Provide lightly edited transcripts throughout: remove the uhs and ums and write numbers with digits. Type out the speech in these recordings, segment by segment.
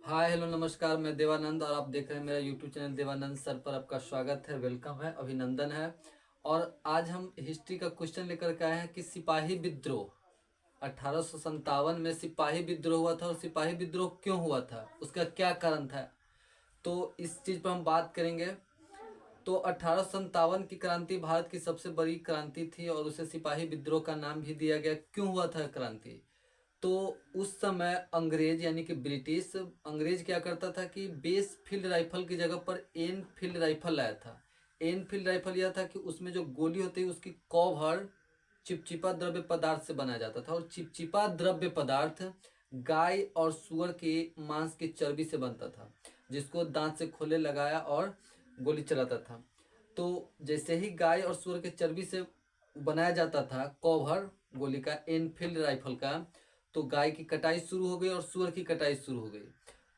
Hi hello नमस्कार। मैं देवानंद और आप देख रहे हैं मेरा यूट्यूब चैनल देवानंद सर पर। आपका स्वागत है, वेलकम है, अभिनंदन है। और आज हम हिस्ट्री का क्वेश्चन लेकर के आए हैं कि सिपाही विद्रोह 1857 में सिपाही विद्रोह हुआ था और सिपाही विद्रोह क्यों हुआ था, उसका क्या कारण था। तो इस चीज पर हम बात करेंगे। तो 1857 की क्रांति भारत की सबसे बड़ी क्रांति थी और उसे सिपाही विद्रोह का नाम भी दिया गया। क्यों हुआ था क्रांति? तो उस समय अंग्रेज यानी कि ब्रिटिश अंग्रेज क्या करता था कि बेस फील्ड राइफल की जगह पर एन फील्ड राइफल लाया था। एन फील्ड राइफल यह था कि उसमें जो गोली होती है उसकी कवर चिपचिपा द्रव्य पदार्थ से बनाया जाता था और चिपचिपा द्रव्य पदार्थ गाय और सुअर के मांस की चर्बी से बनता था, जिसको दांत से खोले लगाया और गोली चलाता था। तो जैसे ही गाय और सुअर के चर्बी से बनाया जाता था कवर गोली का, एनफील्ड राइफल का, तो गाय की कटाई शुरू हो गई और सुअर की कटाई शुरू हो गई।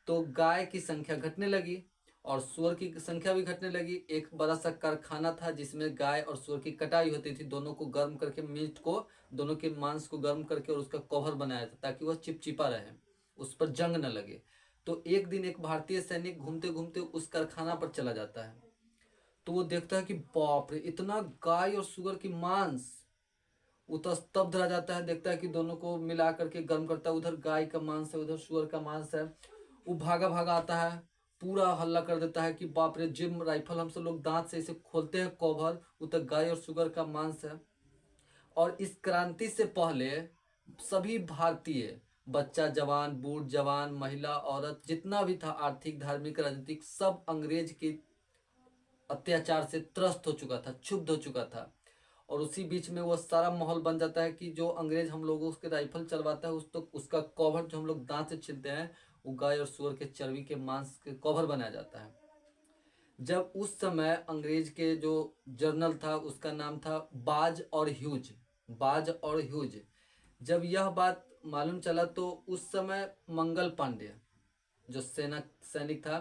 तो गाय की संख्या घटने लगी और सुअर की संख्या भी घटने लगी। एक बड़ा सा कारखाना था जिसमें गाय और सुअर की कटाई होती थी, दोनों को गर्म करके मीट को, दोनों के मांस को गर्म करके और उसका कवर बनाया था ताकि वह चिपचिपा रहे, उस पर जंग न लगे। तो एक दिन एक भारतीय सैनिक घूमते घूमते उस कारखाना पर चला जाता है। तो वो देखता है कि बाप रे, इतना गाय और सुअर की मांस। वो तो स्तब्ध रह जाता है, देखता है कि दोनों को मिला करके गर्म करता है, उधर गाय का मांस है उधर सुअर का मांस है। वो भागा भागा आता है, पूरा हल्ला कर देता है कि बाप रे, जिम राइफल हम सब लोग दांत से इसे खोलते हैं कवर, उधर गाय और सुअर का मांस है। और इस क्रांति से पहले सभी भारतीय, बच्चा जवान बूढ़ जवान महिला औरत जितना भी था, आर्थिक धार्मिक राजनीतिक, सब अंग्रेज के अत्याचार से त्रस्त हो चुका था, क्षुब्ध हो चुका था। और उसी बीच में वो सारा माहौल बन जाता है कि जो अंग्रेज हम लोगों उसके राइफल चलवाता है, उस तो उसका कवर जो हम लोग दांत से छीलते हैं, वो गाय और सुअर के चर्बी के मांस के कवर बनाया जाता है। जब उस समय अंग्रेज के जो जर्नल था उसका नाम था बाज और ह्यूज, बाज और ह्यूज। जब यह बात मालूम चला तो उस समय मंगल पांडे जो सेना सैनिक था,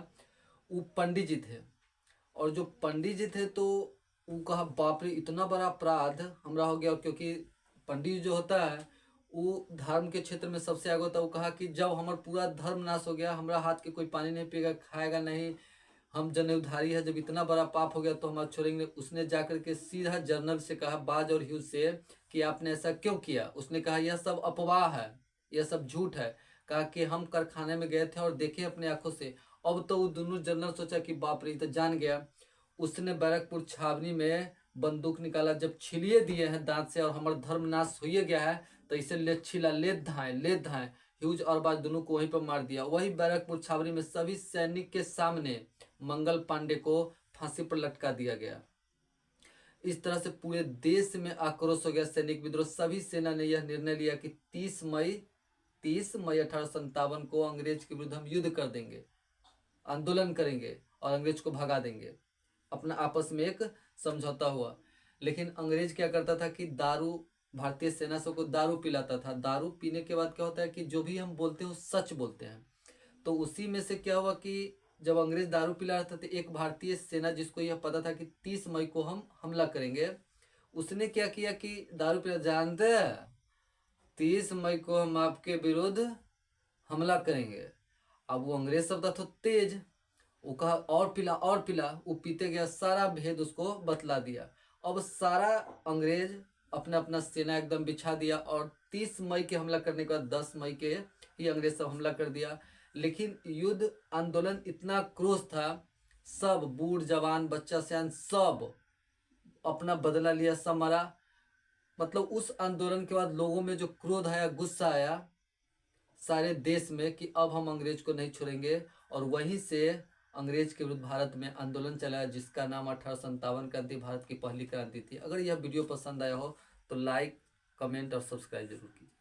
वो पंडित जी थे। और जो पंडित जी थे तो वो कहा बाप रे, इतना बड़ा अपराध हमरा हो गया। क्योंकि पंडित जी जो होता है वो धर्म के क्षेत्र में सबसे आगे होता है। वो कहा कि जब हमारा पूरा धर्म नाश हो गया, हमारा हाथ के कोई पानी नहीं पिएगा खाएगा नहीं, हम जनेऊधारी है, जब इतना बड़ा पाप हो गया तो हम आज छोड़ेंगे। उसने जाकर के सीधा जनरल से कहा, बाज और ह्यूज से, कि आपने ऐसा क्यों किया। उसने कहा यह सब अफवाह है, यह सब झूठ है। कहा कि हम कारखाने में गए थे और देखे अपने आंखों से। अब तो वो दोनों जनरल सोचा कि बाप रे, ये तो जान गया। उसने बैरकपुर छावनी में बंदूक निकाला, जब छिलिए दिए हैं दांत से और हमारा धर्म नाश हो गया है, तो इसे ले छिला, ले धाए ले धाए। ह्यूज और बाज दोनों को वहीं पर मार दिया। वही बैरकपुर छावनी में सभी सैनिक के सामने मंगल पांडे को फांसी पर लटका दिया गया। इस तरह से पूरे देश में आक्रोश हो गया, सैनिक विद्रोह। सभी सेना ने यह निर्णय लिया कि 30 मई 1857 को अंग्रेज के विरुद्ध हम युद्ध कर देंगे, आंदोलन करेंगे और अंग्रेज को भगा देंगे। अपना आपस में एक समझौता हुआ। लेकिन अंग्रेज क्या करता था कि दारू, भारतीय सेना सबको दारू पिलाता था। दारू पीने के बाद क्या होता है कि जो भी हम बोलते हैं वो सच बोलते हैं। तो उसी में से क्या हुआ कि जब अंग्रेज दारू पिला रहा था तो एक भारतीय सेना जिसको यह पता था कि 30 मई को हम हमला करेंगे, उसने क्या किया कि दारू पिला, जानते हैं 30 मई को हम आपके विरुद्ध हमला करेंगे। अब वो अंग्रेज सब था तो तेज, वो कहा और पिला और पिला। वो पीते गया, सारा भेद उसको बतला दिया। अब सारा अंग्रेज अपना अपना सेना एकदम बिछा दिया और 30 मई के हमला करने के बाद 10 मई के ही अंग्रेज सब हमला कर दिया। लेकिन युद्ध आंदोलन इतना क्रोध था, सब बूढ़ जवान बच्चा सयान सब अपना बदला लिया, सब मरा। मतलब उस आंदोलन के बाद लोगों में जो क्रोध आया, गुस्सा आया सारे देश में कि अब हम अंग्रेज को नहीं छोड़ेंगे। और वहीं से अंग्रेज के विरुद्ध भारत में आंदोलन चला, जिसका नाम 1857 क्रांति भारत की पहली क्रांति थी। अगर यह वीडियो पसंद आया हो तो लाइक, कमेंट और सब्सक्राइब जरूर कीजिए।